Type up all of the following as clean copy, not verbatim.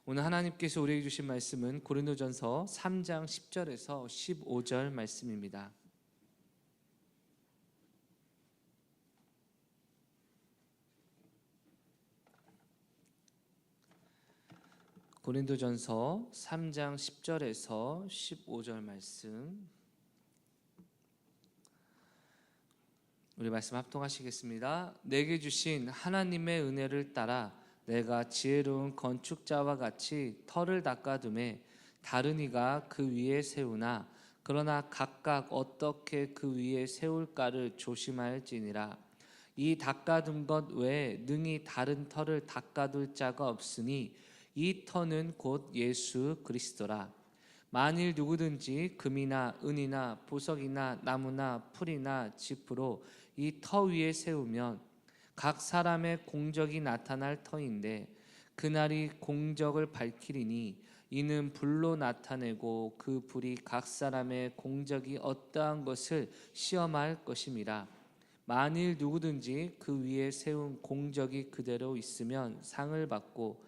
오늘 하나님께서 우리에게 주신 말씀은 고린도전서 3장 10절에서 15절 말씀입니다. 고린도전서 3장 10절에서 15절 말씀, 우리 말씀 합독하시겠습니다. 내게 주신 하나님의 은혜를 따라 내가 지혜로운 건축자와 같이 터를 닦아둠에 다른 이가 그 위에 세우나 그러나 각각 어떻게 그 위에 세울까를 조심하였지니라. 이 닦아둔 것 외에 능히 다른 터를 닦아둘 자가 없으니 이 터는 곧 예수 그리스도라. 만일 누구든지 금이나 은이나 보석이나 나무나 풀이나 짚으로 이 터 위에 세우면 각 사람의 공적이 나타날 터인데 그날이 공적을 밝히리니 이는 불로 나타내고 그 불이 각 사람의 공적이 어떠한 것을 시험할 것임이라. 만일 누구든지 그 위에 세운 공적이 그대로 있으면 상을 받고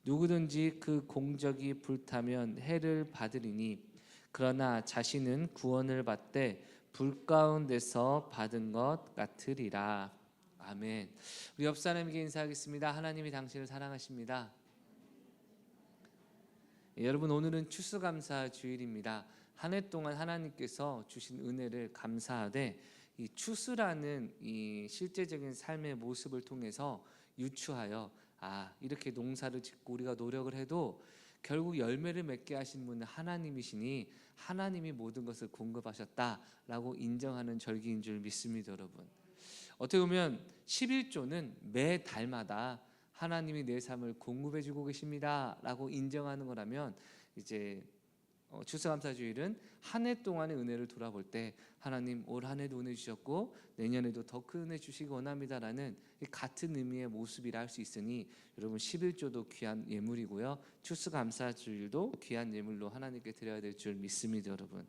누구든지 그 공적이 불타면 해를 받으리니 그러나 자신은 구원을 받되 불 가운데서 받은 것 같으리라. 아멘. 우리 옆 사람에게 인사하겠습니다. 하나님이 당신을 사랑하십니다. 여러분, 오늘은 추수감사 주일입니다. 한 해 동안 하나님께서 주신 은혜를 감사하되 이 추수라는 이 실제적인 삶의 모습을 통해서 유추하여 이렇게 농사를 짓고 우리가 노력을 해도 결국 열매를 맺게 하신 분은 하나님이시니 하나님이 모든 것을 공급하셨다라고 인정하는 절기인 줄 믿습니다. 여러분, 어떻게 보면 11조는 매 달마다 하나님이 내 삶을 공급해 주고 계십니다 라고 인정하는 거라면, 이제 추수감사주일은 한 해 동안의 은혜를 돌아볼 때 하나님 올 한 해도 은혜 주셨고 내년에도 더 큰 은혜 주시기 원합니다라는 같은 의미의 모습이라 할 수 있으니, 여러분 11조도 귀한 예물이고요, 추수감사주일도 귀한 예물로 하나님께 드려야 될 줄 믿습니다. 여러분,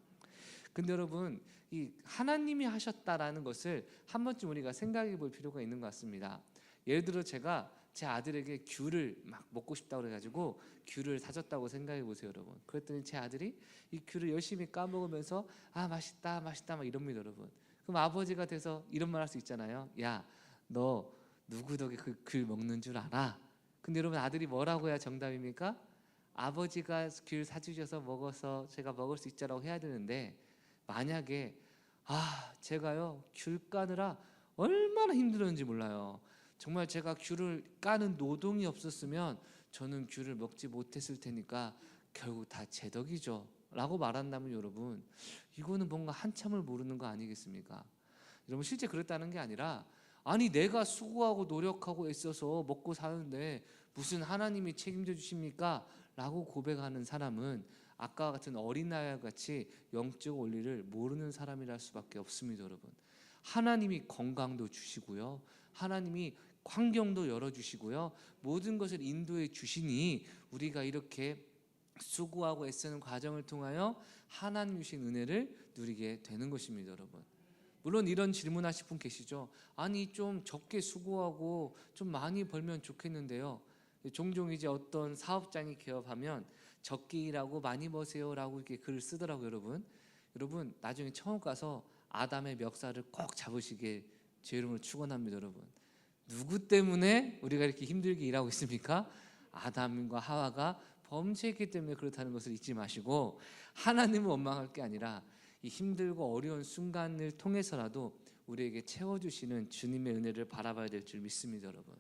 근데 여러분, 이 하나님이 하셨다라는 것을 한 번쯤 우리가 생각해 볼 필요가 있는 것 같습니다. 예를 들어 제가 제 아들에게 귤을 막 먹고 싶다고 그래가지고 귤을 사줬다고 생각해 보세요. 여러분, 그랬더니 제 아들이 이 귤을 열심히 까먹으면서 맛있다 맛있다 막 이럽니다. 여러분, 그럼 아버지가 돼서 이런 말 할 수 있잖아요. 야, 너 누구 덕에 그 귤 먹는 줄 알아? 근데 여러분, 아들이 뭐라고 해야 정답입니까? 아버지가 귤 사주셔서 먹어서 제가 먹을 수 있자라고 해야 되는데, 만약에 제가요 귤 까느라 얼마나 힘들었는지 몰라요. 정말 제가 귤을 까는 노동이 없었으면 저는 귤을 먹지 못했을 테니까 결국 다 제 덕이죠 라고 말한다면, 여러분, 이거는 뭔가 한참을 모르는 거 아니겠습니까? 여러분, 실제 그랬다는 게 아니라, 아니 내가 수고하고 노력하고 애써서 먹고 사는데 무슨 하나님이 책임져 주십니까? 라고 고백하는 사람은 아까 같은 어린아이와 같이 영적 원리를 모르는 사람이라 할 수밖에 없습니다. 여러분, 하나님이 건강도 주시고요, 하나님이 환경도 열어주시고요, 모든 것을 인도해 주시니 우리가 이렇게 수고하고 애쓰는 과정을 통하여 하나님 주신 은혜를 누리게 되는 것입니다. 여러분, 물론 이런 질문하실 분 계시죠. 아니 좀 적게 수고하고 좀 많이 벌면 좋겠는데요. 종종 이제 어떤 사업장이 개업하면 적게 일하고 많이 버세요 라고 이렇게 글을 쓰더라고요. 여러분, 나중에 천국 가서 아담의 멱살을 꼭 잡으시길 제 이름으로 축원합니다. 여러분, 누구 때문에 우리가 이렇게 힘들게 일하고 있습니까? 아담과 하와가 범죄했기 때문에 그렇다는 것을 잊지 마시고, 하나님을 원망할 게 아니라 이 힘들고 어려운 순간을 통해서라도 우리에게 채워주시는 주님의 은혜를 바라봐야 될 줄 믿습니다. 여러분,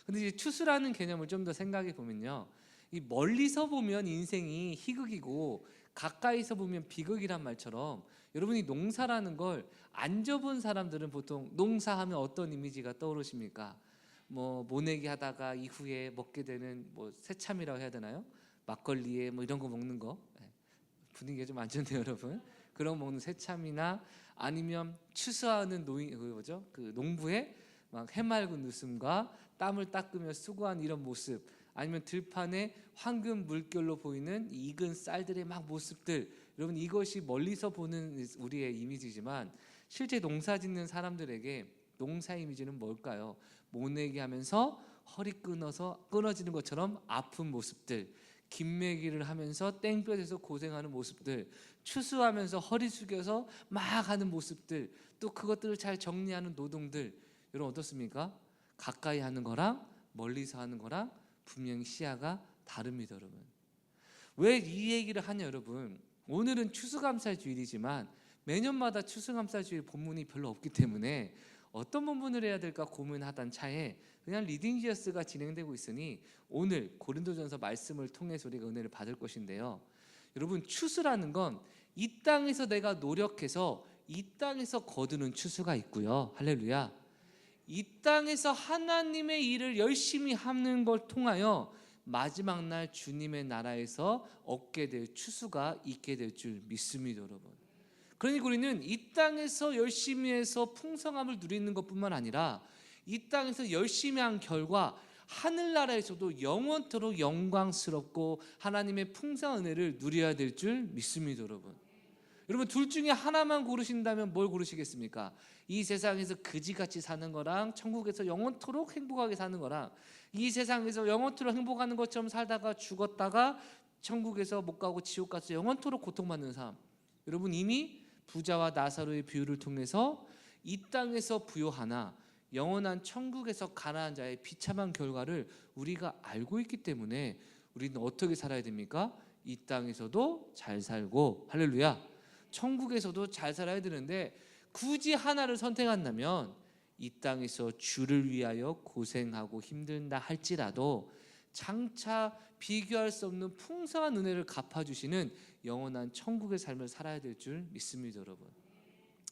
근데 이제 추수라는 개념을 좀 더 생각해 보면요, 이 멀리서 보면 인생이 희극이고 가까이서 보면 비극이란 말처럼, 여러분이 농사라는 걸 안 접은 사람들은 보통 농사하면 어떤 이미지가 떠오르십니까? 모내기 하다가 이후에 먹게 되는 새참이라고 해야 되나요? 막걸리에 이런 거 먹는 거, 분위기가 좀 안 좋네요. 여러분, 그런 거 먹는 새참이나 아니면 추수하는 그 농부의 막 해맑은 웃음과 땀을 닦으며 수고한 이런 모습, 아니면 들판에 황금 물결로 보이는 익은 쌀들의 막 모습들, 여러분, 이것이 멀리서 보는 우리의 이미지지만 실제 농사 짓는 사람들에게 농사 이미지는 뭘까요? 모내기 하면서 허리 끊어지는 것처럼 아픈 모습들, 김매기를 하면서 땡볕에서 고생하는 모습들, 추수하면서 허리 숙여서 막 하는 모습들, 또 그것들을 잘 정리하는 노동들, 여러분 어떻습니까? 가까이 하는 거랑 멀리서 하는 거랑 분명히 시야가 다릅니다. 여러분, 왜 이 얘기를 하냐? 여러분, 오늘은 추수감사주일이지만 매년마다 추수감사주일 본문이 별로 없기 때문에 어떤 본문을 해야 될까 고민하던 차에 그냥 리딩지어스가 진행되고 있으니 오늘 고린도전서 말씀을 통해서 우리가 은혜를 받을 것인데요, 여러분, 추수라는 건 이 땅에서 내가 노력해서 이 땅에서 거두는 추수가 있고요, 할렐루야, 이 땅에서 하나님의 일을 열심히 하는 걸 통하여 마지막 날 주님의 나라에서 얻게 될 추수가 있게 될 줄 믿습니다. 여러분, 그러니 우리는 이 땅에서 열심히 해서 풍성함을 누리는 것뿐만 아니라 이 땅에서 열심히 한 결과 하늘나라에서도 영원토록 영광스럽고 하나님의 풍성한 은혜를 누려야 될 줄 믿습니다. 여러분, 여러분, 둘 중에 하나만 고르신다면 뭘 고르시겠습니까? 이 세상에서 그지같이 사는 거랑 천국에서 영원토록 행복하게 사는 거랑, 이 세상에서 영원토록 행복하는 것처럼 살다가 죽었다가 천국에서 못 가고 지옥 가서 영원토록 고통받는 삶. 여러분, 이미 부자와 나사로의 비유를 통해서 이 땅에서 부요하나 영원한 천국에서 가난한 자의 비참한 결과를 우리가 알고 있기 때문에 우리는 어떻게 살아야 됩니까? 이 땅에서도 잘 살고, 할렐루야, 천국에서도 잘 살아야 되는데 굳이 하나를 선택한다면 이 땅에서 주를 위하여 고생하고 힘든다 할지라도 장차 비교할 수 없는 풍성한 은혜를 갚아주시는 영원한 천국의 삶을 살아야 될 줄 믿습니다. 여러분,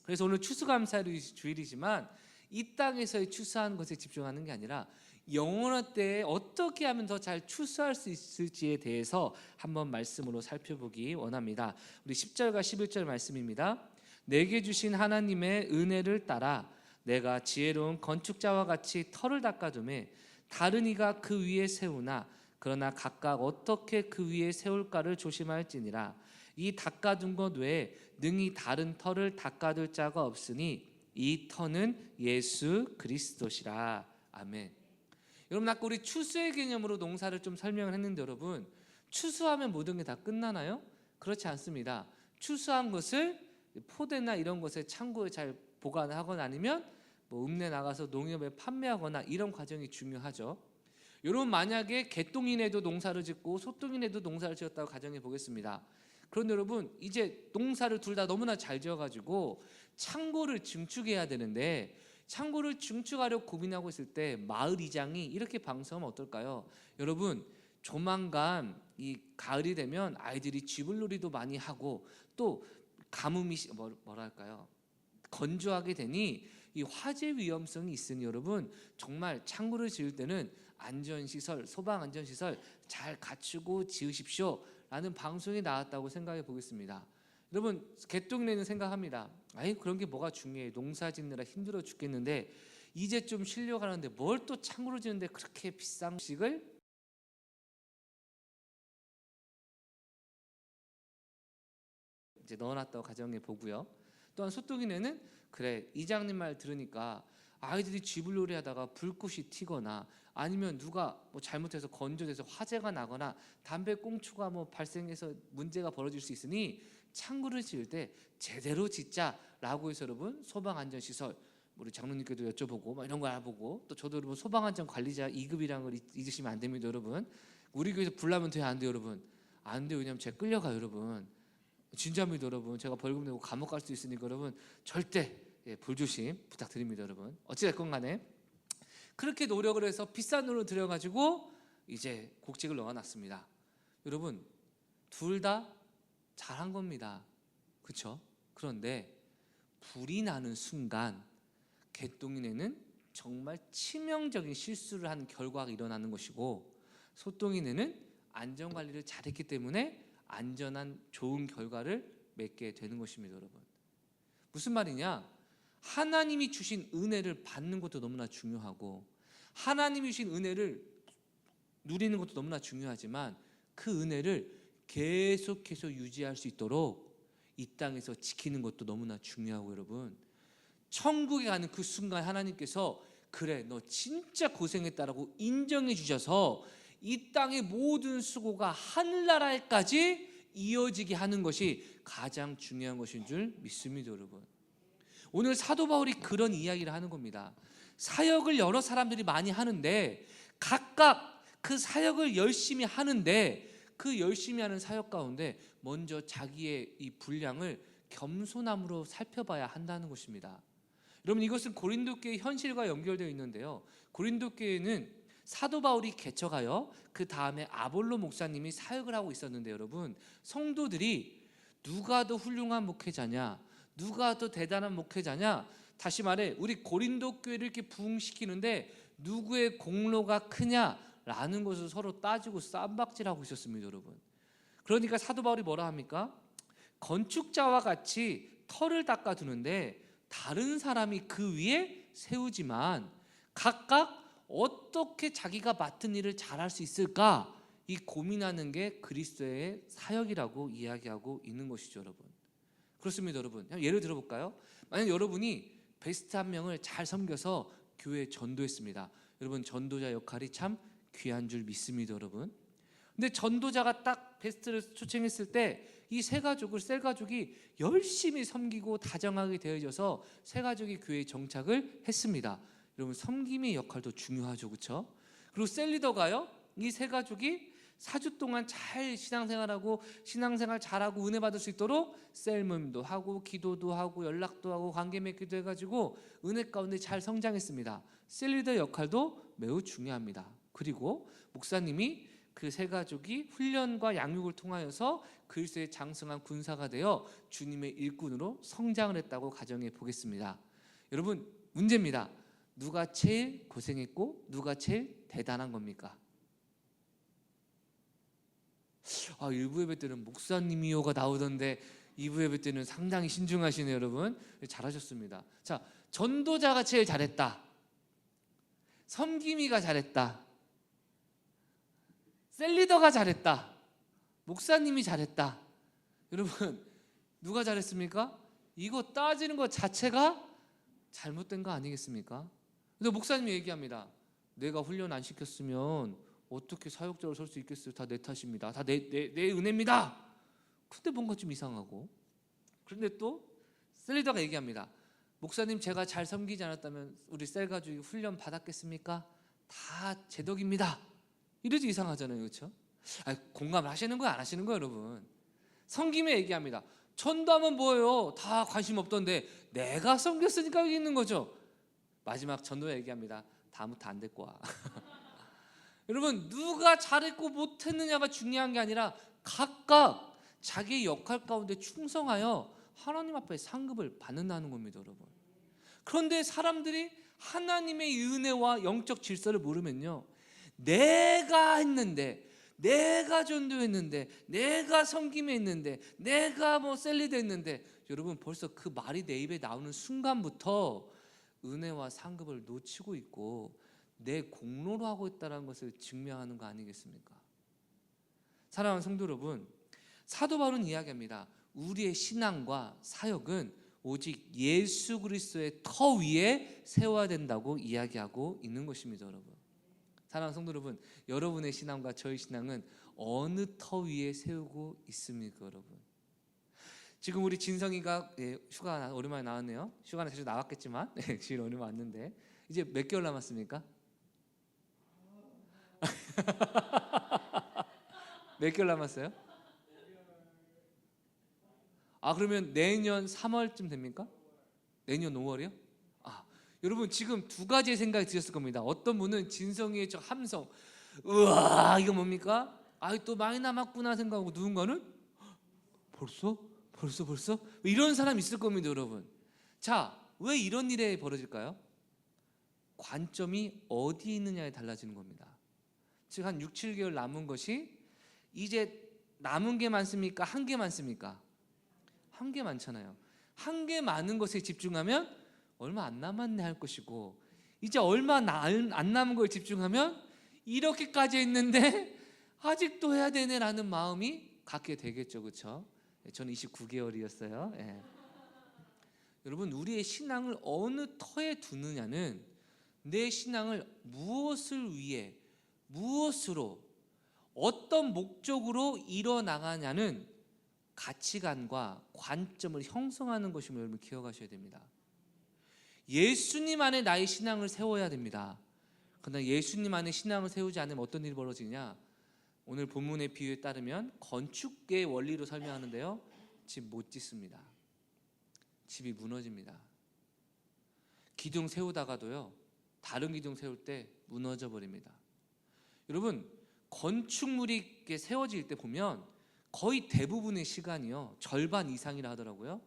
그래서 오늘 추수감사주일이지만 이 땅에서의 추수하는 것에 집중하는 게 아니라 영원한 때에 어떻게 하면 더 잘 추수할 수 있을지에 대해서 한번 말씀으로 살펴보기 원합니다. 우리 10절과 11절 말씀입니다. 내게 주신 하나님의 은혜를 따라 내가 지혜로운 건축자와 같이 터를 닦아두매 다른 이가 그 위에 세우나 그러나 각각 어떻게 그 위에 세울까를 조심할지니라. 이 닦아둔 것 외에 능히 다른 터를 닦아둘 자가 없으니 이 터는 예수 그리스도시라. 아멘. 여러분, 아까 우리 추수의 개념으로 농사를 좀 설명을 했는데 여러분, 추수하면 모든 게 다 끝나나요? 그렇지 않습니다. 추수한 것을 포대나 이런 것에 창고에 잘 보관하거나 아니면 뭐 읍내 나가서 농협에 판매하거나 이런 과정이 중요하죠. 여러분, 만약에 개똥이네도 농사를 짓고 소똥이네도 농사를 지었다고 가정해 보겠습니다. 그런데 여러분, 이제 농사를 둘 다 너무나 잘 지어가지고 창고를 증축해야 되는데 창고를 증축하려고 고민하고 있을 때 마을 이장이 이렇게 방송하면 어떨까요? 여러분, 조만간 이 가을이 되면 아이들이 쥐불놀이도 많이 하고 또 가뭄이 뭐랄까요, 건조하게 되니 이 화재 위험성이 있으니 여러분, 정말 창고를 지을 때는 안전시설, 소방 안전시설 잘 갖추고 지으십시오 라는 방송이 나왔다고 생각해 보겠습니다. 여러분, 개똥이네는 생각합니다. 아이, 그런 게 뭐가 중요해, 농사 짓느라 힘들어 죽겠는데 이제 좀 쉬려고 하는데 뭘 또 창고를 지는데 그렇게 비싼 음식을 이제 넣어놨다고 가정해 보고요. 또한 소똥이네는 그래, 이장님 말 들으니까 아이들이 쥐불놀이 하다가 불꽃이 튀거나 아니면 누가 뭐 잘못해서 건조돼서 화재가 나거나 담배 꽁초가 뭐 발생해서 문제가 벌어질 수 있으니 창고를 지을 때 제대로 짓자라고 해서 여러분, 소방안전시설 우리 장로님께도 여쭤보고 막 이런 거 알아보고, 또 저도 여러분 소방안전관리자 2급이라는 걸 잊으시면 안 됩니다. 여러분, 우리 교회에서 불나면 돼요, 안 돼요? 여러분, 안 돼요. 왜냐면 제가 끌려가요. 여러분, 진짜입니다. 여러분, 제가 벌금 내고 감옥 갈 수 있으니까 여러분 절대 불조심 부탁드립니다. 여러분, 어찌됐건 간에 그렇게 노력을 해서 비싼 돈을 들여가지고 이제 곡식을 넣어놨습니다. 여러분, 둘 다 잘한 겁니다. 그렇죠? 그런데 불이 나는 순간 개똥이네는 정말 치명적인 실수를 한 결과가 일어나는 것이고, 소똥이네는 안전관리를 잘했기 때문에 안전한 좋은 결과를 맺게 되는 것입니다. 여러분, 무슨 말이냐? 하나님이 주신 은혜를 받는 것도 너무나 중요하고 하나님이 주신 은혜를 누리는 것도 너무나 중요하지만 그 은혜를 계속해서 유지할 수 있도록 이 땅에서 지키는 것도 너무나 중요하고, 여러분, 천국에 가는 그 순간 하나님께서 그래 너 진짜 고생했다라고 인정해 주셔서 이 땅의 모든 수고가 하늘나라에까지 이어지게 하는 것이 가장 중요한 것인 줄 믿습니다. 여러분, 오늘 사도 바울이 그런 이야기를 하는 겁니다. 사역을 여러 사람들이 많이 하는데 각각 그 사역을 열심히 하는데 그 열심히 하는 사역 가운데 먼저 자기의 이 분량을 겸손함으로 살펴봐야 한다는 것입니다. 여러분, 이것은 고린도 교회 현실과 연결되어 있는데요, 고린도 교회는 사도 바울이 개척하여 그 다음에 아볼로 목사님이 사역을 하고 있었는데, 여러분, 성도들이 누가 더 훌륭한 목회자냐, 누가 더 대단한 목회자냐, 다시 말해 우리 고린도 교회를 이렇게 부흥시키는데 누구의 공로가 크냐라는 것을 서로 따지고 쌈박질하고 있었습니다. 여러분, 그러니까 사도 바울이 뭐라 합니까? 건축자와 같이 터를 닦아두는데 다른 사람이 그 위에 세우지만 각각 어떻게 자기가 맡은 일을 잘할 수 있을까, 이 고민하는 게 그리스도의 사역이라고 이야기하고 있는 것이죠. 여러분, 그렇습니다. 여러분, 예를 들어볼까요? 만약 여러분이 베스트 한 명을 잘 섬겨서 교회에 전도했습니다. 여러분, 전도자 역할이 참 귀한 줄 믿습니다. 여러분, 근데 전도자가 딱 베스트를 초청했을 때 이 세 가족을 셀 가족이 열심히 섬기고 다정하게 대해져서 세 가족이 교회에 정착을 했습니다. 여러분, 섬김의 역할도 중요하죠, 그렇죠? 그리고 셀 리더가요, 이 세 가족이 4주 동안 잘 신앙생활하고 신앙생활 잘하고 은혜 받을 수 있도록 셀 모임도 하고 기도도 하고 연락도 하고 관계 맺기도 해가지고 은혜 가운데 잘 성장했습니다. 셀 리더 역할도 매우 중요합니다. 그리고 목사님이 그 세 가족이 훈련과 양육을 통하여서 그리스도의 장성한 군사가 되어 주님의 일꾼으로 성장을 했다고 가정해 보겠습니다. 여러분, 문제입니다. 누가 제일 고생했고 누가 제일 대단한 겁니까? 1부 예배 때는 목사님이요가 나오던데 2부 예배 때는 상당히 신중하시네요. 여러분, 잘하셨습니다. 자, 전도자가 제일 잘했다, 섬김이가 잘했다, 셀리더가 잘했다, 목사님이 잘했다. 여러분, 누가 잘했습니까? 이거 따지는 것 자체가 잘못된 거 아니겠습니까? 근데 목사님이 얘기합니다. 내가 훈련 안 시켰으면 어떻게 사역자로 설 수 있겠어요? 다 내 탓입니다. 다 내 은혜입니다. 근데 뭔가 좀 이상하고, 그런데 또 셀리더가 얘기합니다. 목사님, 제가 잘 섬기지 않았다면 우리 셀 가족이 훈련 받았겠습니까? 다 제 덕입니다. 이러지 이상하잖아요, 그렇죠? 공감을 하시는 거예요, 안 하시는 거예요? 여러분, 섬김에 얘기합니다. 전도하면 뭐예요? 다 관심 없던데 내가 섬겼으니까 여기 있는 거죠. 마지막 전도에 얘기합니다. 다음부터 안 데리고 와. 여러분, 누가 잘했고 못했느냐가 중요한 게 아니라 각각 자기의 역할 가운데 충성하여 하나님 앞에 상급을 받는다는 겁니다. 여러분, 그런데 사람들이 하나님의 은혜와 영적 질서를 모르면요, 내가 했는데, 내가 전도했는데, 내가 섬김했는데, 내가 뭐 셀리드 했는데, 여러분, 벌써 그 말이 내 입에 나오는 순간부터 은혜와 상급을 놓치고 있고 내 공로로 하고 있다는 것을 증명하는 거 아니겠습니까? 사랑하는 성도 여러분, 사도 바울은 이야기합니다. 우리의 신앙과 사역은 오직 예수 그리스도의 터 위에 세워야 된다고 이야기하고 있는 것입니다. 여러분, 사랑하는 성도 여러분, 여러분의 신앙과 저의 신앙은 어느 터 위에 세우고 있습니까? 여러분, 지금 우리 진성이가 휴가 오랜만에 나왔네요. 휴가는 자주 나왔겠지만 지금 오랜만에 왔는데 이제 몇 개월 남았습니까? 몇 개월 남았어요? 그러면 내년 3월쯤 됩니까? 내년 5월이요? 여러분, 지금 두 가지의 생각이 드셨을 겁니다. 어떤 분은 진성이의 저 함성, 우와 이거 뭡니까? 또 많이 남았구나 생각하고, 누군가는 벌써? 이런 사람 있을 겁니다. 여러분, 자, 왜 이런 일이 벌어질까요? 관점이 어디 있느냐에 달라지는 겁니다. 즉, 한 6, 7개월 남은 것이 이제 남은 게 많습니까? 한 개 많습니까? 한 개 많잖아요. 한 개 많은 것에 집중하면 얼마 안 남았네 할 것이고, 이제 얼마 안 남은 거에 집중하면 이렇게까지 했는데 아직도 해야 되네 라는 마음이 갖게 되겠죠. 그렇죠? 저는 29개월이었어요. 여러분, 우리의 신앙을 어느 터에 두느냐는 내 신앙을 무엇을 위해, 무엇으로, 어떤 목적으로 이뤄나가냐는 가치관과 관점을 형성하는 것임을 여러분 기억하셔야 됩니다. 예수님 안에 나의 신앙을 세워야 됩니다. 그러나 예수님 안에 신앙을 세우지 않으면 어떤 일이 벌어지냐? 오늘 본문의 비유에 따르면 건축계의 원리로 설명하는데요, 집 못 짓습니다. 집이 무너집니다. 기둥 세우다가도요, 다른 기둥 세울 때 무너져 버립니다. 여러분, 건축물이 이렇게 세워질 때 보면 거의 대부분의 시간이요, 절반 이상이라 하더라고요.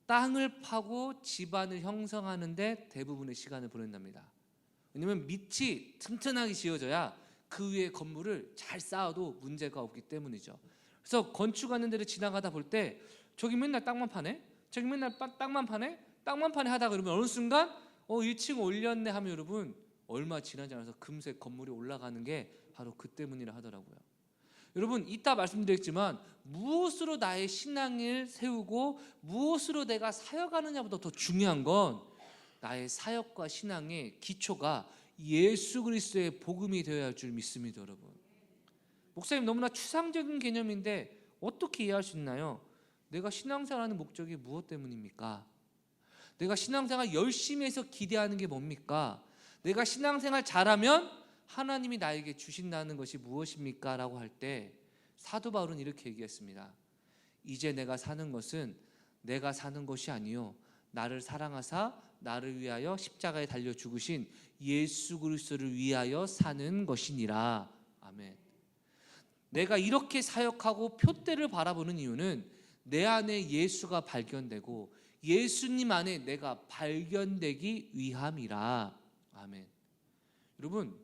땅을 파고 집안을 형성하는데 대부분의 시간을 보낸답니다. 왜냐하면 밑이 튼튼하게 지어져야 그 위에 건물을 잘 쌓아도 문제가 없기 때문이죠. 그래서 건축하는 데를 지나가다 볼 때 저기 맨날 땅만 파네, 저기 맨날 땅만 파네, 땅만 파네 하다가 그러면 어느 순간 1층 올렸네 하면 여러분 얼마 지나지 않아서 금세 건물이 올라가는 게 바로 그 때문이라 하더라고요. 여러분, 이따 말씀드렸지만 무엇으로 나의 신앙을 세우고 무엇으로 내가 사역하느냐보다 더 중요한 건 나의 사역과 신앙의 기초가 예수 그리스도의 복음이 되어야 할 줄 믿습니다. 여러분, 목사님 너무나 추상적인 개념인데 어떻게 이해할 수 있나요? 내가 신앙생활하는 목적이 무엇 때문입니까? 내가 신앙생활 열심히 해서 기대하는 게 뭡니까? 내가 신앙생활 잘하면 하나님이 나에게 주신다는 것이 무엇입니까? 라고 할 때 사도 바울은 이렇게 얘기했습니다. 이제 내가 사는 것은 내가 사는 것이 아니요 나를 사랑하사 나를 위하여 십자가에 달려 죽으신 예수 그리스도를 위하여 사는 것이니라. 아멘. 내가 이렇게 사역하고 표대를 바라보는 이유는 내 안에 예수가 발견되고 예수님 안에 내가 발견되기 위함이라. 아멘. 여러분,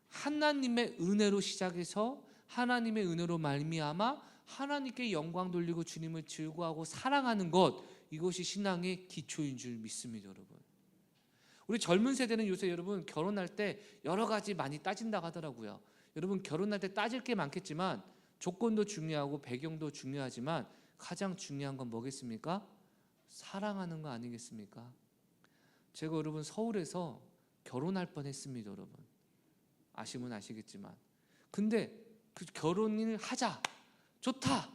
하나님의 은혜로 시작해서 하나님의 은혜로 말미암아 하나님께 영광 돌리고 주님을 즐거워하고 사랑하는 것, 이것이 신앙의 기초인 줄 믿습니다. 여러분, 우리 젊은 세대는 요새 여러분 결혼할 때 여러 가지 많이 따진다고 하더라고요. 여러분, 결혼할 때 따질 게 많겠지만 조건도 중요하고 배경도 중요하지만 가장 중요한 건 뭐겠습니까? 사랑하는 거 아니겠습니까? 제가 여러분 서울에서 결혼할 뻔했습니다. 여러분, 아시면 아시겠지만, 근데 그 결혼을 하자, 좋다,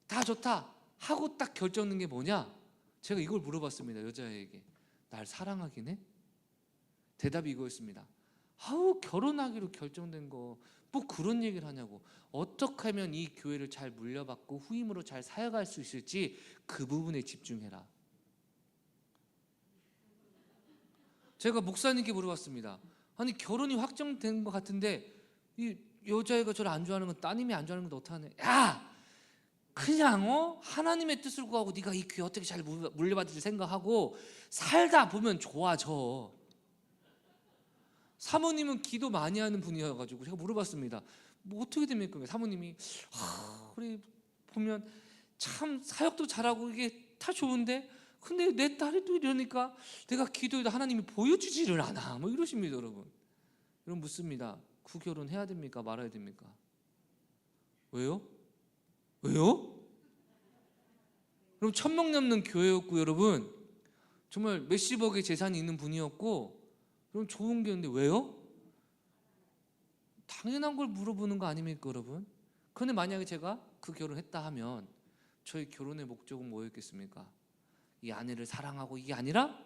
다 좋다 하고 딱 결정된 게 뭐냐? 제가 이걸 물어봤습니다. 여자에게. 날 사랑하긴 해? 대답이 이거였습니다. 아우, 결혼하기로 결정된 거 뭐 그런 얘기를 하냐고. 어떻게 하면 이 교회를 잘 물려받고 후임으로 잘 사역할 수 있을지 그 부분에 집중해라. 제가 목사님께 물어봤습니다. 아니, 결혼이 확정된 것 같은데 이 여자애가 저를 안 좋아하는 건, 따님이 안 좋아하는 건데 어떡하냐. 야, 그냥 하나님의 뜻을 구하고 네가 이 교회 어떻게 잘 물려받을지 생각하고 살다 보면 좋아져. 사모님은 기도 많이 하는 분이어가지고 제가 물어봤습니다. 뭐 어떻게 됩니까? 사모님이 우리 보면 참 사역도 잘하고 이게 다 좋은데 근데 내 딸이 또 이러니까 내가 기도해도 하나님이 보여주지를 않아, 뭐 이러십니다. 여러분, 묻습니다. 구결혼 해야 됩니까? 말아야 됩니까? 왜요? 왜요? 그럼 1,000명 넘는 교회였고 여러분 정말 몇십억의 재산이 있는 분이었고 그럼 좋은 교회인데 왜요? 당연한 걸 물어보는 거 아닙니까 여러분? 그런데 만약에 제가 그 결혼했다 하면 저희 결혼의 목적은 뭐였겠습니까? 이 아내를 사랑하고 이게 아니라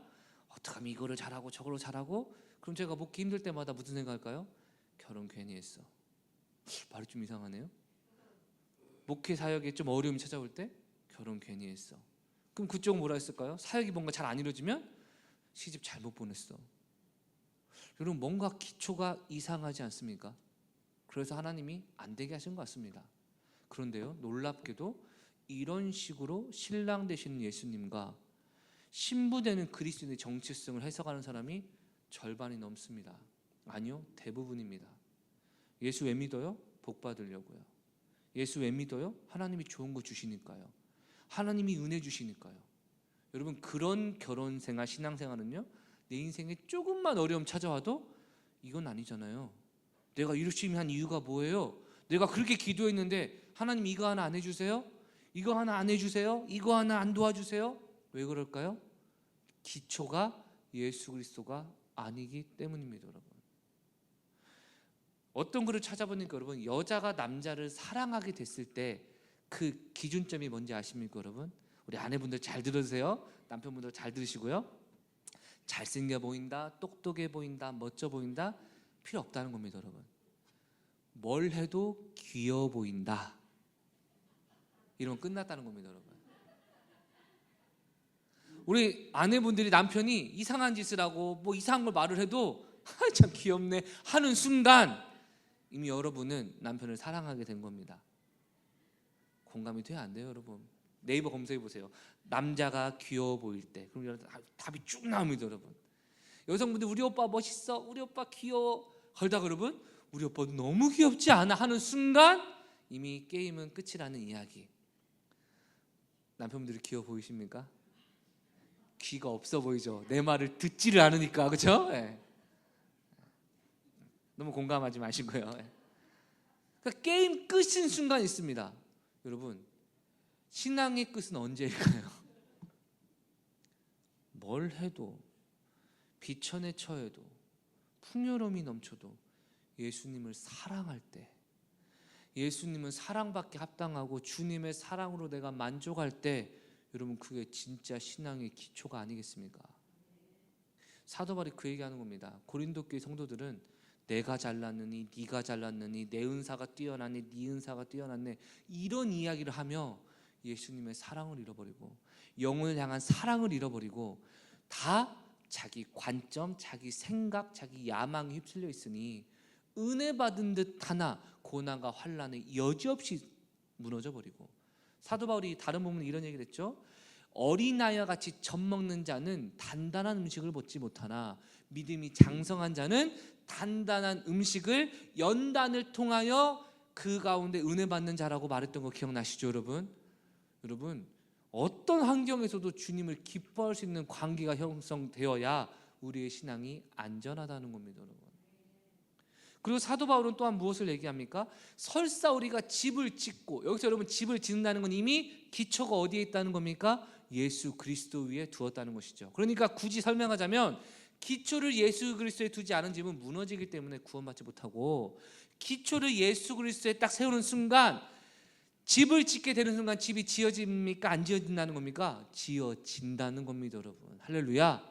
어떻게 하면 이거를 잘하고 저거를 잘하고, 그럼 제가 먹기 힘들 때마다 무슨 생각할까요? 결혼 괜히 했어. 말이 좀 이상하네요. 목회 사역에 좀 어려움이 찾아올 때 결혼 괜히 했어. 그럼 그쪽은 뭐라 했을까요? 사역이 뭔가 잘 안 이루어지면 시집 잘못 보냈어. 여러분, 뭔가 기초가 이상하지 않습니까? 그래서 하나님이 안 되게 하신 것 같습니다. 그런데요, 놀랍게도 이런 식으로 신랑 되시는 예수님과 신부 되는 그리스도인의 정체성을 해석하는 사람이 절반이 넘습니다. 아니요, 대부분입니다. 예수 왜 믿어요? 복 받으려고요. 예수 왜 믿어요? 하나님이 좋은 거 주시니까요. 하나님이 은혜 주시니까요. 여러분, 그런 결혼 생활, 신앙 생활은요, 내 인생에 조금만 어려움 찾아와도 이건 아니잖아요. 내가 열심히 한 이유가 뭐예요? 내가 그렇게 기도했는데 하나님 이거 하나 안 해주세요? 이거 하나 안 해주세요? 이거 하나 안 도와주세요? 왜 그럴까요? 기초가 예수 그리스도가 아니기 때문입니다, 여러분. 어떤 글을 찾아보니까 여러분, 여자가 남자를 사랑하게 됐을 때 그 기준점이 뭔지 아십니까, 여러분? 우리 아내분들 잘 들으세요. 남편분들 잘 들으시고요. 잘생겨 보인다, 똑똑해 보인다, 멋져 보인다 필요 없다는 겁니다, 여러분. 뭘 해도 귀여워 보인다, 이러면 끝났다는 겁니다, 여러분. 우리 아내분들이 남편이 이상한 짓을 하고 뭐 이상한 걸 말을 해도 참 귀엽네 하는 순간 이미 여러분은 남편을 사랑하게 된 겁니다. 공감이 돼요, 안 돼요, 여러분? 네이버 검색해 보세요. 남자가 귀여워 보일 때. 그럼 여러분 답이 쭉 나옵니다, 여러분. 여성분들 우리 오빠 멋있어, 우리 오빠 귀여워 걸다가 여러분 우리 오빠 너무 귀엽지 않아 하는 순간 이미 게임은 끝이라는 이야기. 남편분들이 귀여워 보이십니까? 귀가 없어 보이죠. 내 말을 듣지를 않으니까, 그렇죠? 네. 너무 공감하지 마시고요. 네. 그러니까 게임 끝인 순간 있습니다. 여러분, 신앙의 끝은 언제일까요? 뭘 해도, 비천에 처해도, 풍요로움이 넘쳐도 예수님을 사랑할 때, 예수님은 사랑받기 합당하고 주님의 사랑으로 내가 만족할 때, 여러분 그게 진짜 신앙의 기초가 아니겠습니까? 사도 바울이 그 얘기하는 겁니다. 고린도 교회 성도들은 내가 잘났느니 네가 잘났느니 내 은사가 뛰어나니 네 은사가 뛰어났네, 이런 이야기를 하며 예수님의 사랑을 잃어버리고 영혼을 향한 사랑을 잃어버리고 다 자기 관점, 자기 생각, 자기 야망에 휩쓸려 있으니 은혜 받은 듯 하나 고난과 환난에 여지없이 무너져 버리고, 사도 바울이 다른 부분에 이런 얘기를 했죠. 어린아이와 같이 젖 먹는 자는 단단한 음식을 먹지 못하나 믿음이 장성한 자는 단단한 음식을 연단을 통하여 그 가운데 은혜 받는 자라고 말했던 거 기억나시죠, 여러분? 여러분, 어떤 환경에서도 주님을 기뻐할 수 있는 관계가 형성되어야 우리의 신앙이 안전하다는 겁니다, 여러분. 그리고 사도 바울은 또한 무엇을 얘기합니까? 설사 우리가 집을 짓고, 여기서 여러분 집을 짓는다는 건 이미 기초가 어디에 있다는 겁니까? 예수 그리스도 위에 두었다는 것이죠. 그러니까 굳이 설명하자면 기초를 예수 그리스도에 두지 않은 집은 무너지기 때문에 구원받지 못하고, 기초를 예수 그리스도에 딱 세우는 순간, 집을 짓게 되는 순간 집이 지어집니까? 안 지어진다는 겁니까? 지어진다는 겁니다, 여러분. 할렐루야.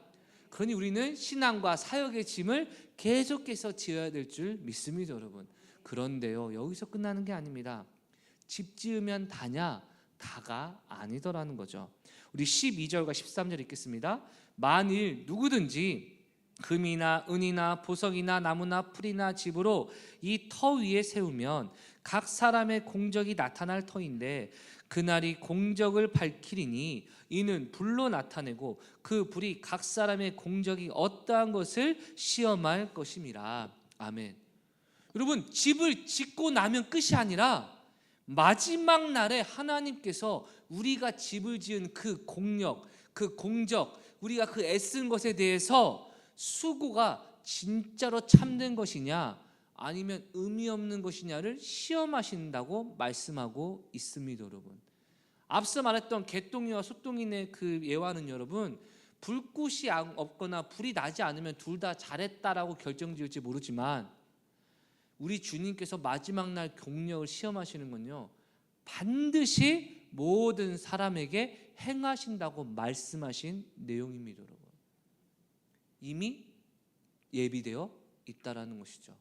그러니 우리는 신앙과 사역의 짐을 계속해서 지어야 될 줄 믿습니다, 여러분. 그런데요, 여기서 끝나는 게 아닙니다. 집 지으면 다냐? 다가 아니더라는 거죠. 우리 12절과 13절 읽겠습니다. 만일 누구든지 금이나 은이나 보석이나 나무나 풀이나 집으로 이 터 위에 세우면 각 사람의 공적이 나타날 터인데 그날이 공적을 밝히리니 이는 불로 나타내고 그 불이 각 사람의 공적이 어떠한 것을 시험할 것임이라. 아멘. 여러분, 집을 짓고 나면 끝이 아니라 마지막 날에 하나님께서 우리가 집을 지은 그 공력, 그 공적, 우리가 그 애쓴 것에 대해서 수고가 진짜로 참된 것이냐 아니면 의미 없는 것이냐를 시험하신다고 말씀하고 있습니다, 여러분. 앞서 말했던 개똥이와 소똥이의 그 예화는 여러분, 불꽃이 없거나 불이 나지 않으면 둘 다 잘했다라고 결정지을지 모르지만 우리 주님께서 마지막 날 공력을 시험하시는 건요, 반드시 모든 사람에게 행하신다고 말씀하신 내용입니다, 여러분. 이미 예비되어 있다라는 것이죠.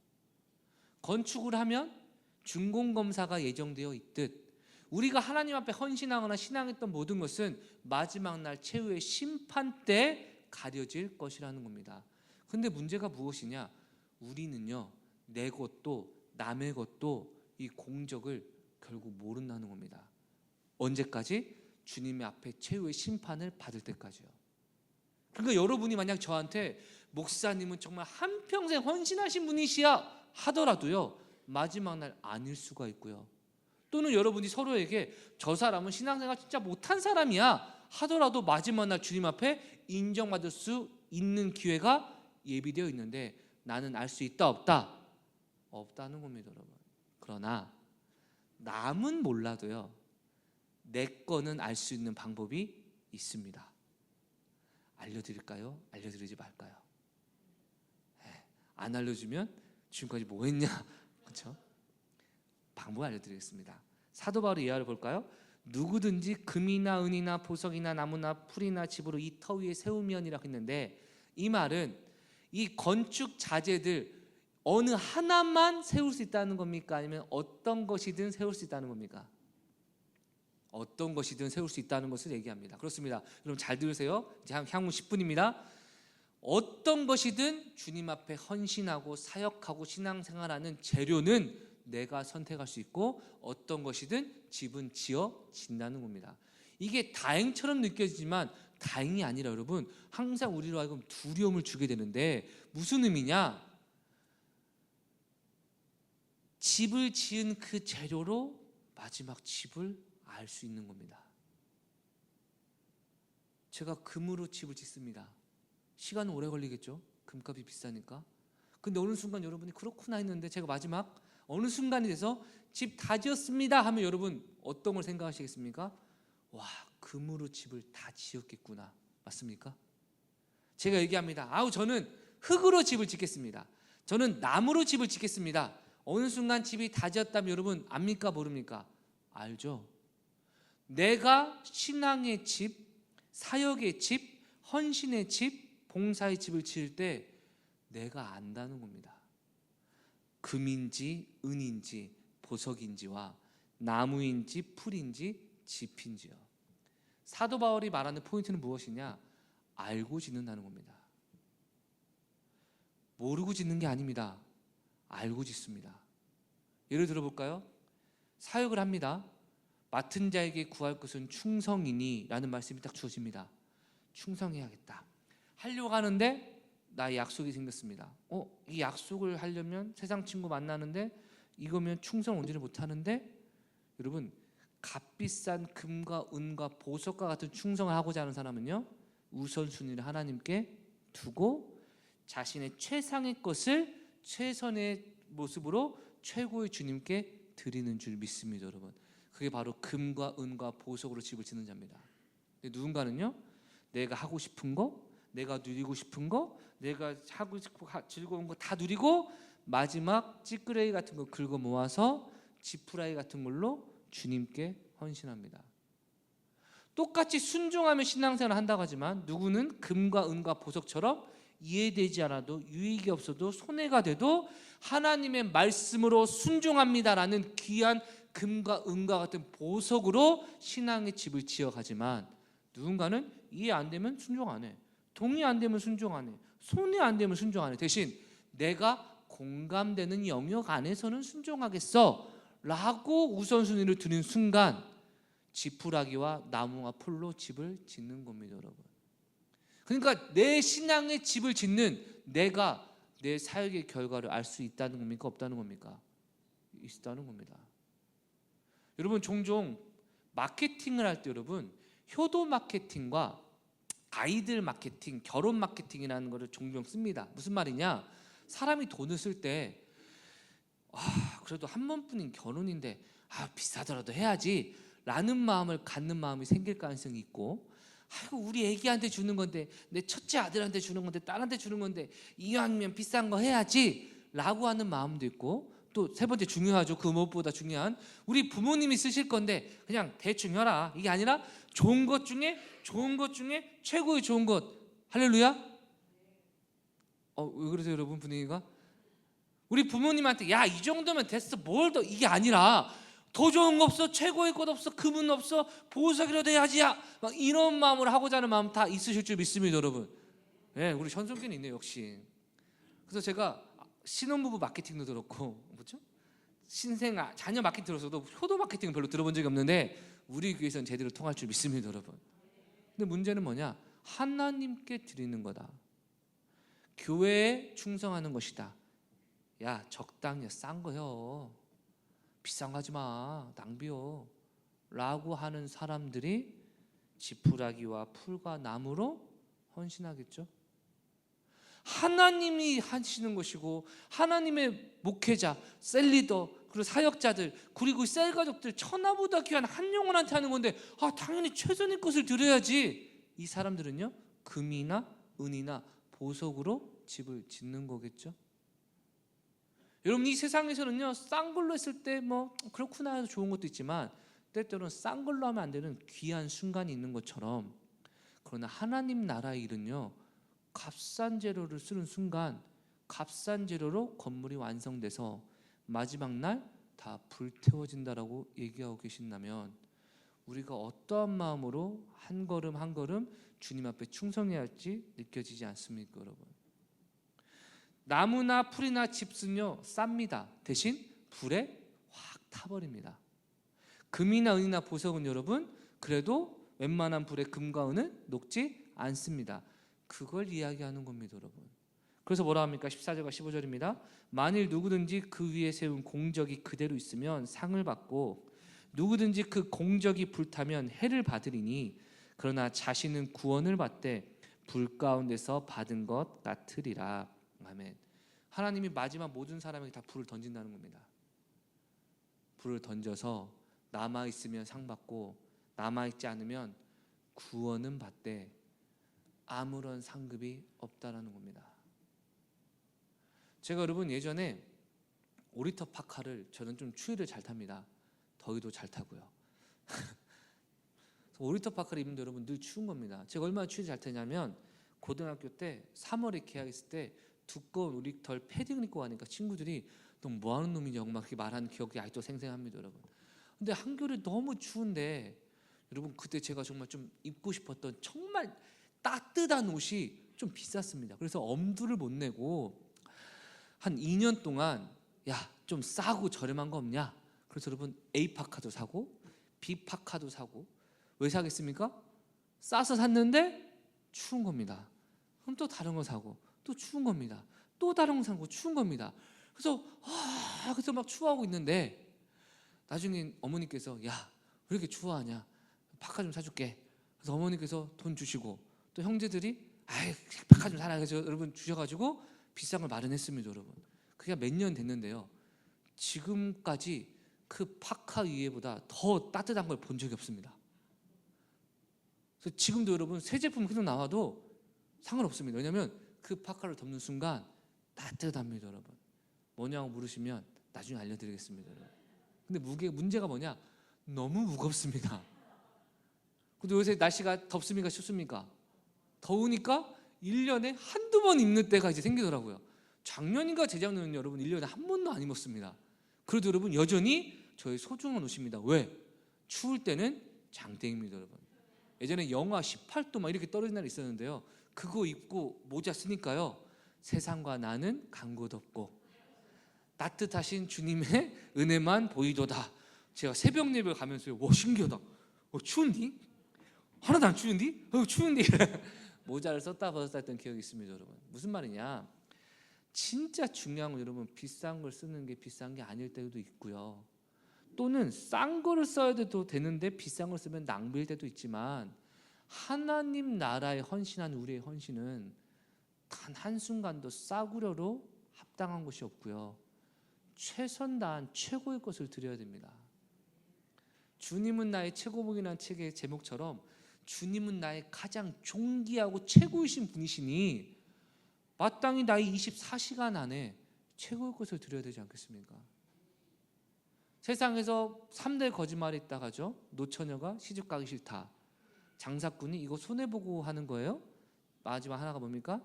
건축을 하면 준공검사가 예정되어 있듯 우리가 하나님 앞에 헌신하거나 신앙했던 모든 것은 마지막 날 최후의 심판 때 가려질 것이라는 겁니다. 그런데 문제가 무엇이냐? 우리는요, 내 것도 남의 것도 이 공적을 결국 모른다는 겁니다. 언제까지? 주님의 앞에 최후의 심판을 받을 때까지요. 그러니까 여러분이 만약 저한테 목사님은 정말 한평생 헌신하신 분이시야 하더라도요, 마지막 날 아닐 수가 있고요. 또는 여러분이 서로에게 저 사람은 신앙생활 진짜 못한 사람이야 하더라도 마지막 날 주님 앞에 인정받을 수 있는 기회가 예비되어 있는데 나는 알 수 있다 없다? 없다는 겁니다, 여러분. 그러나 남은 몰라도요, 내 거는 알 수 있는 방법이 있습니다. 알려드릴까요? 알려드리지 말까요? 안 알려주면 지금까지 뭐 했냐? 그렇죠? 방법 알려드리겠습니다. 사도 바울의 예화를 볼까요? 누구든지 금이나 은이나 보석이나 나무나 풀이나 집으로 이 터 위에 세우면이라고 했는데, 이 말은 이 건축 자재들 어느 하나만 세울 수 있다는 겁니까? 아니면 어떤 것이든 세울 수 있다는 겁니까? 어떤 것이든 세울 수 있다는 것을 얘기합니다. 그렇습니다. 여러분 잘 들으세요. 이제 향후 10분입니다. 어떤 것이든 주님 앞에 헌신하고 사역하고 신앙생활하는 재료는 내가 선택할 수 있고, 어떤 것이든 집은 지어 진다는 겁니다. 이게 다행처럼 느껴지지만 다행이 아니라 여러분, 항상 우리로 하여금 두려움을 주게 되는데, 무슨 의미냐? 집을 지은 그 재료로 마지막 집을 알 수 있는 겁니다. 제가 금으로 집을 짓습니다. 시간은 오래 걸리겠죠? 금값이 비싸니까. 근데 어느 순간 여러분이 그렇구나 했는데, 제가 마지막 어느 순간이 돼서 집 다 지었습니다 하면 여러분 어떤 걸 생각하시겠습니까? 와, 금으로 집을 다 지었겠구나. 맞습니까? 제가 얘기합니다. 아우, 저는 흙으로 집을 짓겠습니다. 저는 나무로 집을 짓겠습니다. 어느 순간 집이 다 지었다면 여러분 압니까 모릅니까? 알죠. 내가 신앙의 집, 사역의 집, 헌신의 집, 봉사의 집을 지을 때 내가 안다는 겁니다. 금인지 은인지 보석인지와 나무인지 풀인지 집인지요. 사도 바울이 말하는 포인트는 무엇이냐? 알고 짓는다는 겁니다. 모르고 짓는 게 아닙니다. 알고 짓습니다. 예를 들어볼까요? 사역을 합니다. 맡은 자에게 구할 것은 충성이니 라는 말씀이 딱 주어집니다. 충성해야겠다. 하려고 하는데 나의 약속이 생겼습니다. 이 약속을 하려면 세상 친구 만나는데 이거면 충성 온전히 못하는데, 여러분 값비싼 금과 은과 보석과 같은 충성을 하고자 하는 사람은요, 우선순위를 하나님께 두고 자신의 최상의 것을 최선의 모습으로 최고의 주님께 드리는 줄 믿습니다. 여러분, 그게 바로 금과 은과 보석으로 집을 짓는 자입니다. 근데 누군가는요, 내가 하고 싶은 거, 내가 누리고 싶은 거, 내가 하고 싶고 즐거운 거 다 누리고 마지막 찌끄레기 같은 거 긁어 모아서 지푸라기 같은 걸로 주님께 헌신합니다. 똑같이 순종하며 신앙생활을 한다고 하지만, 누구는 금과 은과 보석처럼 이해되지 않아도 유익이 없어도 손해가 돼도 하나님의 말씀으로 순종합니다라는 귀한 금과 은과 같은 보석으로 신앙의 집을 지어가지만, 누군가는 이해 안 되면 순종 안 해, 동의 안 되면 순종 안 해, 손해 안 되면 순종 안 해. 대신 내가 공감되는 영역 안에서는 순종하겠어 라고 우선순위를 두는 순간 지푸라기와 나무와 풀로 집을 짓는 겁니다. 여러분, 그러니까 내 신앙의 집을 짓는 내가 내 사역의 결과를 알 수 있다는 겁니까? 없다는 겁니까? 있다는 겁니다. 여러분, 종종 마케팅을 할 때 여러분 효도 마케팅과 아이들 마케팅, 결혼 마케팅이라는 것을 종종 씁니다. 무슨 말이냐? 사람이 돈을 쓸 때 그래도 한 번뿐인 결혼인데 비싸더라도 해야지 라는 마음을 갖는 마음이 생길 가능성이 있고, 아이고 우리 애기한테 주는 건데, 내 첫째 아들한테 주는 건데, 딸한테 주는 건데 이왕이면 비싼 거 해야지 라고 하는 마음도 있고, 또 세 번째 중요하죠. 그 무엇보다 중요한, 우리 부모님이 쓰실 건데 그냥 대충 해라, 이게 아니라 좋은 것 중에 최고의 좋은 것. 할렐루야. 왜 그러세요 여러분? 분위기가 우리 부모님한테 야 이 정도면 됐어 뭘 더, 이게 아니라 더 좋은 거 없어, 최고의 것 없어, 금은 없어, 보석이라도 해야지 야, 막 이런 마음으로 하고자 하는 마음 다 있으실 줄 믿습니다. 여러분, 네, 우리 현성균이 있네요 역시. 그래서 제가 신혼부부 마케팅도 들었고, 뭐죠? 자녀 마케팅 들었어도 효도 마케팅은 별로 들어본 적이 없는데 우리 교회에서는 제대로 통할 줄 믿습니다. 여러분, 근데 문제는 뭐냐? 하나님께 드리는 거다. 교회에 충성하는 것이다. 야 적당히 싼 거요, 비싼 거 하지 마, 낭비요 라고 하는 사람들이 지푸라기와 풀과 나무로 헌신하겠죠. 하나님이 하시는 것이고, 하나님의 목회자, 셀리더, 그리고 사역자들, 그리고 셀 가족들, 천하보다 귀한 한 영혼한테 하는 건데 당연히 최선의 것을 드려야지. 이 사람들은요 금이나 은이나 보석으로 집을 짓는 거겠죠. 여러분, 이 세상에서는요, 싼 걸로 했을 때 뭐 그렇구나 해서 좋은 것도 있지만 때때로는 싼 걸로 하면 안 되는 귀한 순간이 있는 것처럼, 그러나 하나님 나라의 일은요, 값싼 재료를 쓰는 순간 값싼 재료로 건물이 완성돼서 마지막 날 다 불태워진다라고 얘기하고 계신다면, 우리가 어떠한 마음으로 한 걸음 한 걸음 주님 앞에 충성해야 할지 느껴지지 않습니까, 여러분? 나무나 풀이나 집은요 쌉니다. 대신 불에 확 타버립니다. 금이나 은이나 보석은 여러분 그래도 웬만한 불에 금과 은은 녹지 않습니다. 그걸 이야기하는 겁니다, 여러분. 그래서 뭐라 합니까? 14절과 15절입니다. 만일 누구든지 그 위에 세운 공적이 그대로 있으면 상을 받고, 누구든지 그 공적이 불타면 해를 받으리니, 그러나 자신은 구원을 받되 불 가운데서 받은 것 같으리라. 아멘. 하나님이 마지막 모든 사람에게 다 불을 던진다는 겁니다. 불을 던져서 남아있으면 상 받고 남아있지 않으면 구원은 받되 아무런 상급이 없다라는 겁니다. 제가 여러분 예전에 오리터 파카를, 저는 좀 추위를 잘 탑니다. 더위도 잘 타고요. 오리터 파카를 입는데 여러분 늘 추운 겁니다. 제가 얼마나 추위를 잘 타냐면, 고등학교 때 3월에 개학했을 때 두꺼운 오리털 패딩을 입고 가니까 친구들이 너 뭐하는 놈이냐고 막 이렇게 말하는 기억이 아직도 생생합니다, 여러분. 근데 한겨울에 너무 추운데 여러분, 그때 제가 정말 좀 입고 싶었던 정말 따뜻한 옷이 좀 비쌌습니다. 그래서 엄두를 못 내고 한 2년 동안 야, 좀 싸고 저렴한 거 없냐? 그래서 여러분 A 파카도 사고 B 파카도 사고. 왜 사겠습니까? 싸서 샀는데 추운 겁니다. 그럼 또 다른 거 사고 또 추운 겁니다. 또 다른 거 사고 추운 겁니다. 그래서 막 추워하고 있는데 나중에 어머니께서 야, 왜 이렇게 추워하냐? 파카 좀 사줄게. 그래서 어머니께서 돈 주시고 또 형제들이 아이 파카 좀 사라 해서 여러분 주셔가지고 비싼 걸 마련했습니다, 여러분. 그게 몇 년 됐는데요, 지금까지 그 파카 위에보다 더 따뜻한 걸 본 적이 없습니다. 그래서 지금도 여러분 새 제품 계속 나와도 상관없습니다. 왜냐하면 그 파카를 덮는 순간 따뜻합니다, 여러분. 뭐냐고 물으시면 나중에 알려드리겠습니다, 여러분. 근데 문제가 뭐냐? 너무 무겁습니다. 근데 요새 날씨가 덥습니까? 춥습니까? 더우니까 1년에 한두 번 입는 때가 이제 생기더라고요. 작년인가 재작년은 여러분 1년에 한 번도 안 입었습니다. 그래도 여러분 여전히 저의 소중한 옷입니다. 왜? 추울 때는 장땡입니다, 여러분. 예전에 영하 18도 막 이렇게 떨어진 날이 있었는데요, 그거 입고 모자 쓰니까요, 세상과 나는 간곳 없고 따뜻하신 주님의 은혜만 보이도다. 제가 새벽 예배 가면서요, 와 신기하다. 추운디? 하나도 안 추운디? 추운디? 모자를 썼다 벗었다 했던 기억이 있습니다, 여러분. 무슨 말이냐? 진짜 중요한 건 여러분, 비싼 걸 쓰는 게 비싼 게 아닐 때도 있고요, 또는 싼 거를 써야 되는데 비싼 걸 쓰면 낭비일 때도 있지만, 하나님 나라에 헌신한 우리의 헌신은 단 한순간도 싸구려로 합당한 것이 없고요, 최선 다한 최고의 것을 드려야 됩니다. 주님은 나의 최고복이라는 책의 제목처럼 주님은 나의 가장 존귀하고 최고이신 분이시니 마땅히 나의 24시간 안에 최고의 것을 드려야 되지 않겠습니까? 세상에서 3대 거짓말이 있다고 하죠. 노처녀가 시집 가기 싫다, 장사꾼이 이거 손해보고 하는 거예요, 마지막 하나가 뭡니까?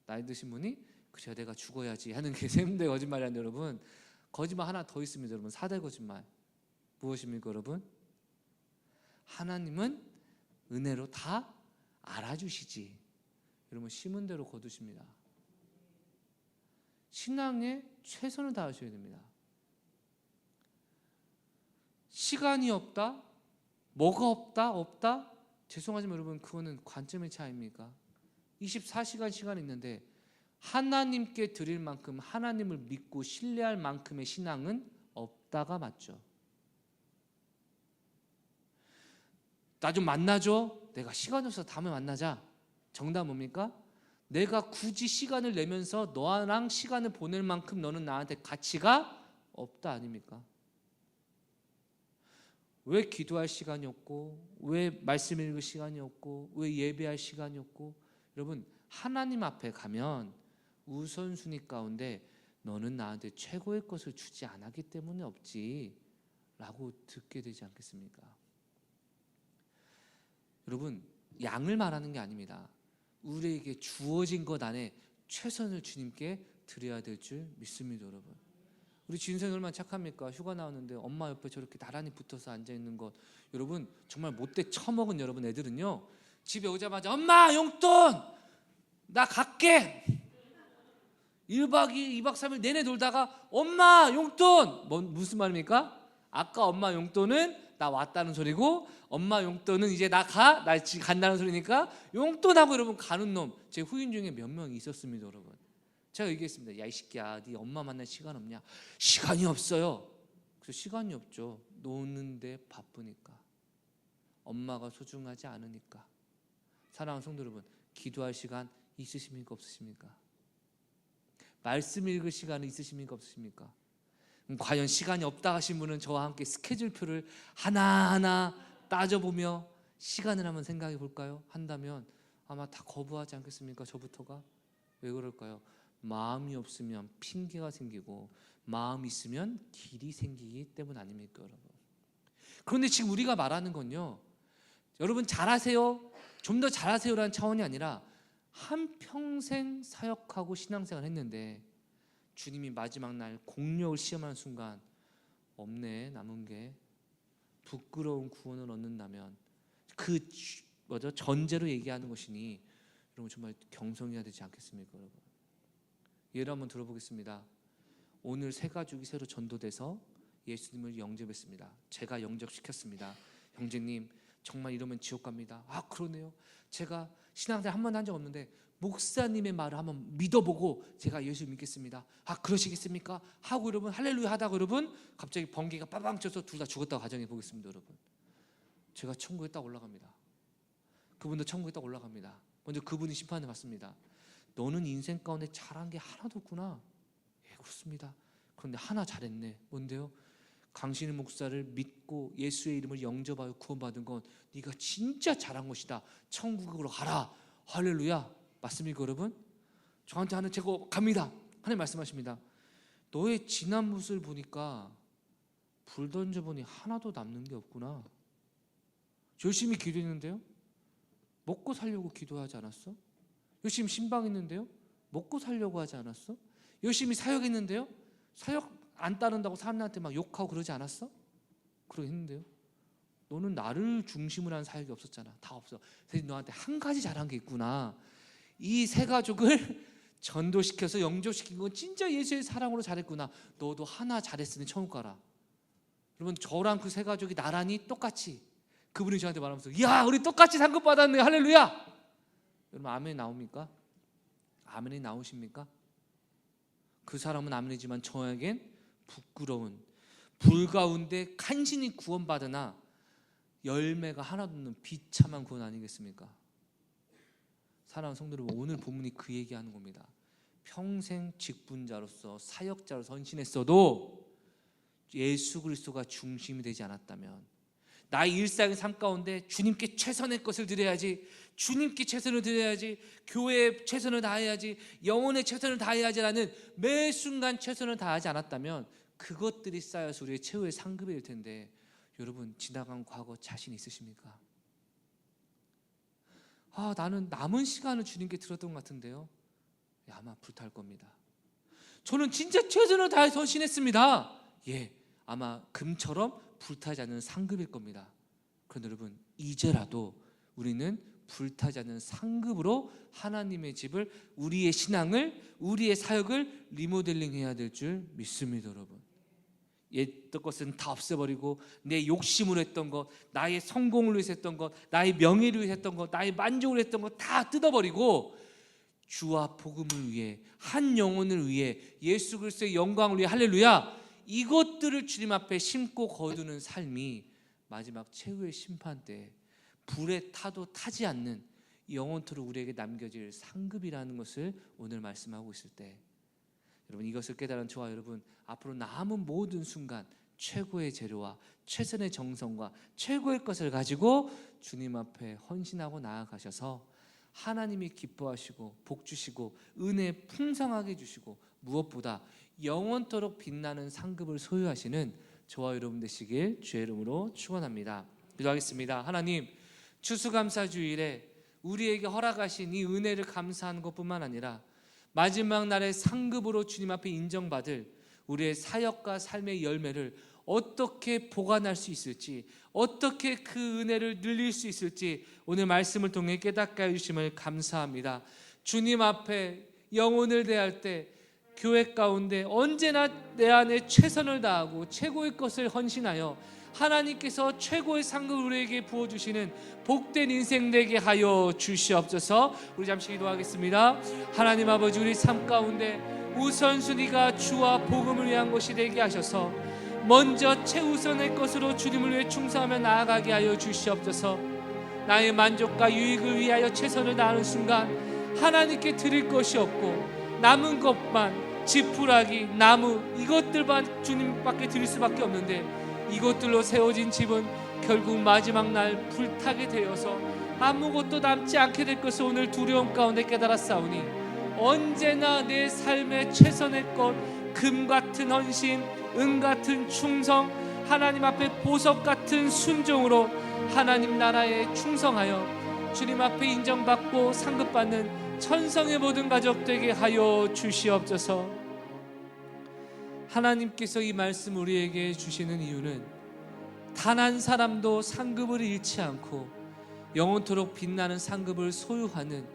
나이 드신 분이 그래 내가 죽어야지 하는 게 3대 거짓말이란데, 여러분 거짓말 하나 더 있습니다, 여러분. 4대 거짓말. 무엇입니까, 여러분? 하나님은 은혜로 다 알아주시지, 여러분 심은 대로 거두십니다. 신앙에 최선을 다하셔야 됩니다. 시간이 없다, 뭐가 없다? 죄송하지만 여러분 그거는 관점의 차이입니까? 24시간 시간이 있는데 하나님께 드릴 만큼, 하나님을 믿고 신뢰할 만큼의 신앙은 없다가 맞죠. 나 좀 만나줘. 내가 시간이 없어서 다음에 만나자. 정답 뭡니까? 내가 굳이 시간을 내면서 너랑 시간을 보낼 만큼 너는 나한테 가치가 없다 아닙니까? 왜 기도할 시간이 없고, 왜 말씀 읽을 시간이 없고, 왜 예배할 시간이 없고? 여러분 하나님 앞에 가면 우선순위 가운데 너는 나한테 최고의 것을 주지 않았기 때문에 없지 라고 듣게 되지 않겠습니까? 여러분, 양을 말하는 게 아닙니다. 우리에게 주어진 것 안에 최선을 주님께 드려야 될 줄 믿습니다. 여러분, 우리 진선이 얼마나 착합니까? 휴가 나왔는데 엄마 옆에 저렇게 나란히 붙어서 앉아있는 것, 여러분 정말 못돼 처먹은 여러분 애들은요, 집에 오자마자 엄마 용돈 나 갈게 1박 2일 2박 3일 내내 놀다가 엄마 용돈, 무슨 말입니까? 아까 엄마 용돈은 나 왔다는 소리고 엄마 용돈은 이제 나 간다는 소리니까 용돈하고 여러분 가는 놈, 제 후임 중에 몇 명 있었습니다. 여러분, 제가 얘기했습니다. 야 이 새끼야, 네 엄마 만날 시간 없냐? 시간이 없어요. 그래서 시간이 없죠. 노는데 바쁘니까, 엄마가 소중하지 않으니까. 사랑하는 성도 여러분, 기도할 시간 있으십니까 없으십니까? 말씀 읽을 시간은 있으십니까 없으십니까? 과연 시간이 없다 하신 분은 저와 함께 스케줄표를 하나하나 따져보며 시간을 한번 생각해 볼까요? 한다면 아마 다 거부하지 않겠습니까? 저부터가. 왜 그럴까요? 마음이 없으면 핑계가 생기고 마음이 있으면 길이 생기기 때문 아닙니까 여러분? 그런데 지금 우리가 말하는 건요, 여러분 잘하세요, 좀 더 잘하세요라는 차원이 아니라 한평생 사역하고 신앙생활 했는데 주님이 마지막 날 공력을 시험하는 순간 없네, 남은 게 부끄러운 구원을 얻는다면 그 전제로 얘기하는 것이니 여러분 정말 경성해야 되지 않겠습니까 여러분? 예를 한번 들어보겠습니다. 오늘 세 가족이 새로 전도돼서 예수님을 영접했습니다. 제가 영접시켰습니다. 형제님 정말 이러면 지옥 갑니다. 아 그러네요. 제가 신앙생활 한 번도 한 적 없는데 목사님의 말을 한번 믿어보고 제가 예수 믿겠습니다. 아 그러시겠습니까? 하고 여러분 할렐루야 하다가 여러분 갑자기 번개가 빠방 쳐서 둘 다 죽었다고 가정해 보겠습니다. 여러분, 제가 천국에 딱 올라갑니다. 그분도 천국에 딱 올라갑니다. 먼저 그분이 심판을 받습니다. 너는 인생 가운데 잘한 게 하나도 없구나. 예 그렇습니다. 그런데 하나 잘했네. 뭔데요? 강신일 목사를 믿고 예수의 이름을 영접하여 구원받은 건 네가 진짜 잘한 것이다. 천국으로 가라. 할렐루야. 맞습니까 여러분? 저한테 하는, 제가 갑니다. 하나님 말씀하십니다. 너의 지난 모습을 보니까 불 던져보니 하나도 남는 게 없구나. 열심히 기도했는데요, 먹고 살려고 기도하지 않았어? 열심히 신방했는데요, 먹고 살려고 하지 않았어? 열심히 사역했는데요, 사역 안 따른다고 사람들한테 막 욕하고 그러지 않았어? 그러했는데요, 너는 나를 중심으로 한 사역이 없었잖아. 다 없어. 그래서 너한테 한 가지 잘한 게 있구나. 이 세 가족을 전도시켜서 영접시킨 건 진짜 예수의 사랑으로 잘했구나. 너도 하나 잘했으니 천국 가라. 여러분, 저랑 그 세 가족이 나란히 똑같이 그분이 저한테 말하면서 야 우리 똑같이 상급 받았네 할렐루야. 여러분 아멘이 나옵니까? 아멘이 나오십니까? 그 사람은 아멘이지만 저에겐 부끄러운, 불 가운데 간신히 구원받으나 열매가 하나도 없는 비참한 구원 아니겠습니까? 사랑하는 성도 여러분, 오늘 본문이 그 얘기하는 겁니다. 평생 직분자로서 사역자로 헌신했어도 예수 그리스도가 중심이 되지 않았다면, 나의 일상의 삶 가운데 주님께 최선의 것을 드려야지, 주님께 최선을 드려야지, 교회에 최선을 다해야지, 영혼에 최선을 다해야지라는 매 순간 최선을 다하지 않았다면 그것들이 쌓여서 우리의 최후의 상급이 될 텐데, 여러분 지나간 과거 자신 있으십니까? 아 나는 남은 시간을 주님께 들었던 것 같은데요, 아마 불탈 겁니다. 저는 진짜 최선을 다해서 헌신했습니다. 예, 아마 금처럼 불타지 않는 상급일 겁니다. 그런데 여러분 이제라도 우리는 불타지 않는 상급으로 하나님의 집을, 우리의 신앙을, 우리의 사역을 리모델링해야 될 줄 믿습니다. 여러분, 옛 것은 다 없애버리고 내 욕심으로 했던 것, 나의 성공을 위해서 했던 것, 나의 명예를 위해서 했던 것, 나의 만족을 했던 것 다 뜯어버리고 주와 복음을 위해, 한 영혼을 위해, 예수 그리스도의 영광을 위해, 할렐루야, 이것들을 주님 앞에 심고 거두는 삶이 마지막 최후의 심판 때 불에 타도 타지 않는 영원토록 우리에게 남겨질 상급이라는 것을 오늘 말씀하고 있을 때, 여러분 이것을 깨달은 저와 여러분 앞으로 남은 모든 순간 최고의 재료와 최선의 정성과 최고의 것을 가지고 주님 앞에 헌신하고 나아가셔서 하나님이 기뻐하시고 복 주시고 은혜 풍성하게 주시고 무엇보다 영원토록 빛나는 상급을 소유하시는 저와 여러분 되시길 주의 이름으로 축원합니다. 기도하겠습니다. 하나님, 추수감사주일에 우리에게 허락하신 이 은혜를 감사하는 것뿐만 아니라 마지막 날의 상급으로 주님 앞에 인정받을 우리의 사역과 삶의 열매를 어떻게 보관할 수 있을지, 어떻게 그 은혜를 늘릴 수 있을지 오늘 말씀을 통해 깨닫게 해주심을 감사합니다. 주님 앞에 영혼을 대할 때 교회 가운데 언제나 내 안에 최선을 다하고 최고의 것을 헌신하여 하나님께서 최고의 상급을 우리에게 부어주시는 복된 인생 되게 하여 주시옵소서. 우리 잠시 기도하겠습니다. 하나님 아버지, 우리 삶 가운데 우선순위가 주와 복음을 위한 것이 되게 하셔서 먼저 최우선의 것으로 주님을 위해 충성하며 나아가게 하여 주시옵소서. 나의 만족과 유익을 위하여 최선을 다하는 순간 하나님께 드릴 것이 없고 남은 것만, 지푸라기, 나무, 이것들만 주님밖에 드릴 수밖에 없는데 이것들로 세워진 집은 결국 마지막 날 불타게 되어서 아무것도 남지 않게 될 것을 오늘 두려움 가운데 깨달았사오니 언제나 내 삶의 최선의 것, 금 같은 헌신, 은 같은 충성, 하나님 앞에 보석 같은 순종으로 하나님 나라에 충성하여 주님 앞에 인정받고 상급받는 천성의 모든 가족 되게 하여 주시옵소서. 하나님께서 이 말씀 우리에게 주시는 이유는 단 한 사람도 상급을 잃지 않고 영원토록 빛나는 상급을 소유하는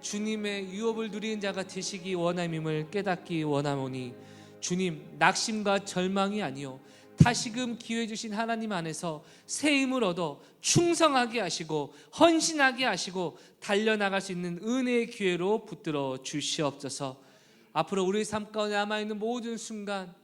주님의 유업을 누리는 자가 되시기 원함임을 깨닫기 원하오니 주님, 낙심과 절망이 아니요 다시금 기회 주신 하나님 안에서 새 힘을 얻어 충성하게 하시고 헌신하게 하시고 달려나갈 수 있는 은혜의 기회로 붙들어 주시옵소서. 앞으로 우리 삶 가운데 남아있는 모든 순간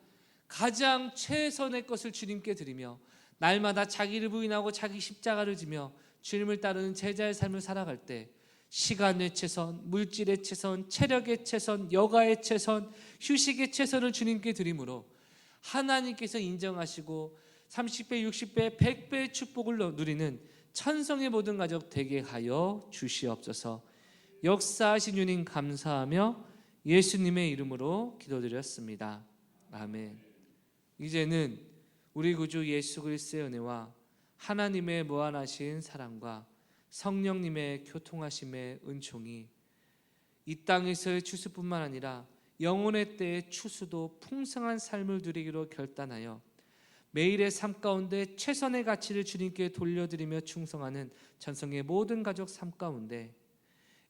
가장 최선의 것을 주님께 드리며 날마다 자기를 부인하고 자기 십자가를 지며 주님을 따르는 제자의 삶을 살아갈 때 시간의 최선, 물질의 최선, 체력의 최선, 여가의 최선, 휴식의 최선을 주님께 드림으로 하나님께서 인정하시고 30배, 60배, 100배의 축복을 누리는 천성의 모든 가족 되게 하여 주시옵소서. 역사하신 주님 감사하며 예수님의 이름으로 기도드렸습니다. 아멘. 이제는 우리 구주 예수 그리스도의 은혜와 하나님의 무한하신 사랑과 성령님의 교통하심의 은총이 이 땅에서의 추수뿐만 아니라 영혼의 때의 추수도 풍성한 삶을 누리기로 결단하여 매일의 삶 가운데 최선의 가치를 주님께 돌려드리며 충성하는 전성의 모든 가족 삶 가운데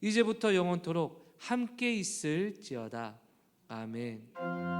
이제부터 영원토록 함께 있을지어다. 아멘.